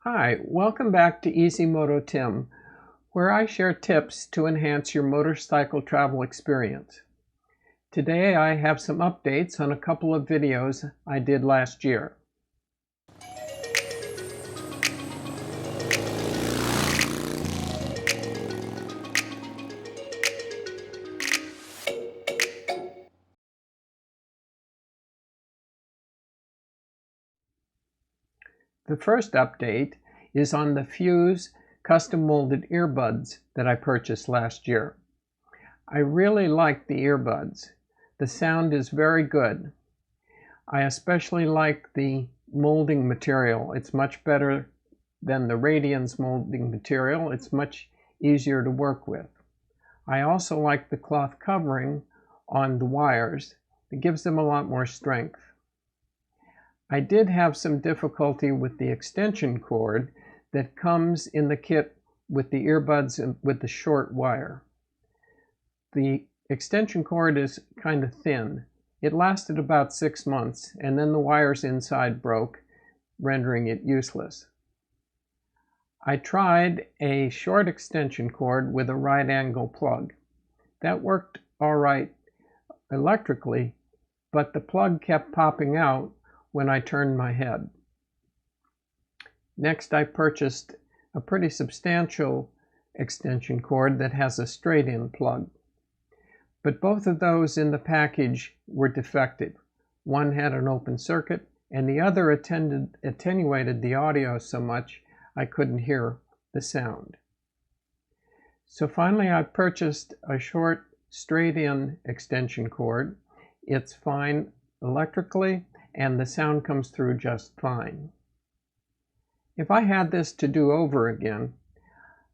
Hi, welcome back to Easy Moto Tim, where I share tips to enhance your motorcycle travel experience. Today I have some updates on a couple of videos I did last year. The first update is on the Fuze custom molded earbuds that I purchased last year. I really like the earbuds. The sound is very good. I especially like the molding material. It's much better than the Radian's molding material. It's much easier to work with. I also like the cloth covering on the wires. It gives them a lot more strength. I did have some difficulty with the extension cord that comes in the kit with the earbuds and with the short wire. The extension cord is kind of thin. It lasted about 6 months, and then the wires inside broke, rendering it useless. I tried a short extension cord with a right angle plug. That worked all right electrically, but the plug kept popping out when I turned my head. Next, I purchased a pretty substantial extension cord that has a straight-in plug. But both of those in the package were defective. One had an open circuit, and the other attenuated the audio so much I couldn't hear the sound. So finally I purchased a short straight-in extension cord. It's fine electrically, and the sound comes through just fine. If I had this to do over again,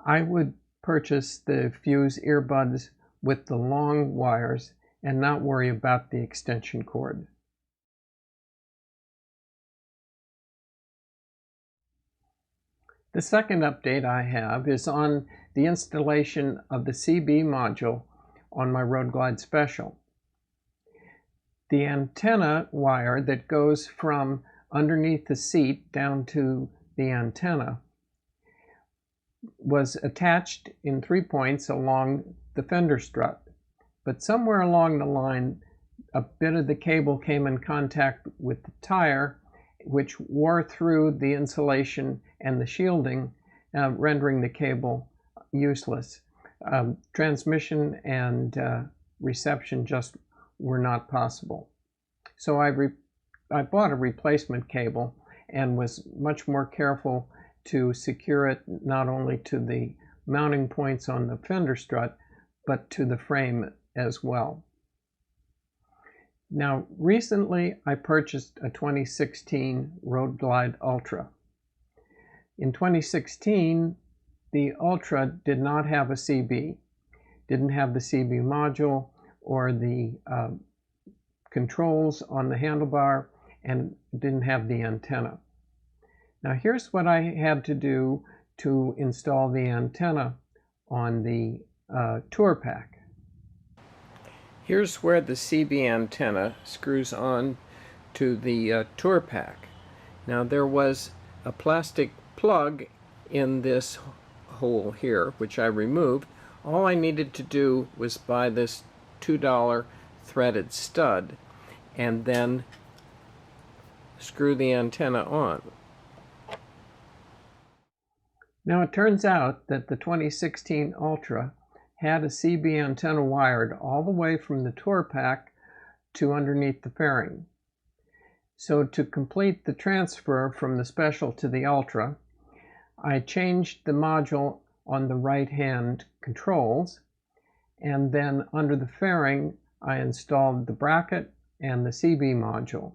I would purchase the Fuze earbuds with the long wires and not worry about the extension cord. The second update I have is on the installation of the CB module on my Road Glide Special. The antenna wire that goes from underneath the seat down to the antenna was attached in 3 points along the fender strut, but somewhere along the line a bit of the cable came in contact with the tire, which wore through the insulation and the shielding, rendering the cable useless. Transmission and reception just were not possible. So I bought a replacement cable and was much more careful to secure it not only to the mounting points on the fender strut, but to the frame as well. Now, recently I purchased a 2016 Road Glide Ultra. In 2016, the Ultra did not have a CB, didn't have the CB module or the controls on the handlebar, and didn't have the antenna. Now here's what I had to do to install the antenna on the tour pack. Here's where the CB antenna screws on to the tour pack. Now there was a plastic plug in this hole here, which I removed. All I needed to do was buy this $2 threaded stud and then screw the antenna on. Now it turns out that the 2016 Ultra had a CB antenna wired all the way from the tour pack to underneath the fairing. So to complete the transfer from the Special to the Ultra, I changed the module on the right-hand controls, and then under the fairing I installed the bracket and the CB module.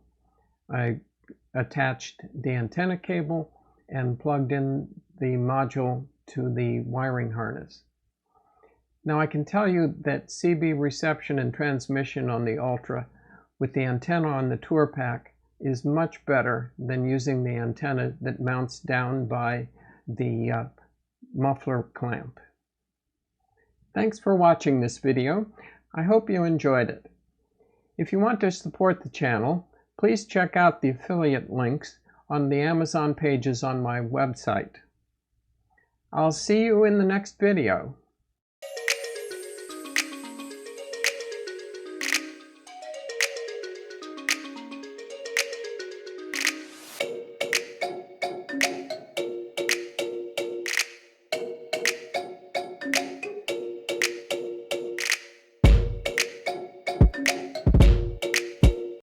I attached the antenna cable and plugged in the module to the wiring harness. Now I can tell you that CB reception and transmission on the Ultra with the antenna on the tour pack is much better than using the antenna that mounts down by the muffler clamp. Thanks for watching this video. I hope you enjoyed it. If you want to support the channel, please check out the affiliate links on the Amazon pages on my website. I'll see you in the next video.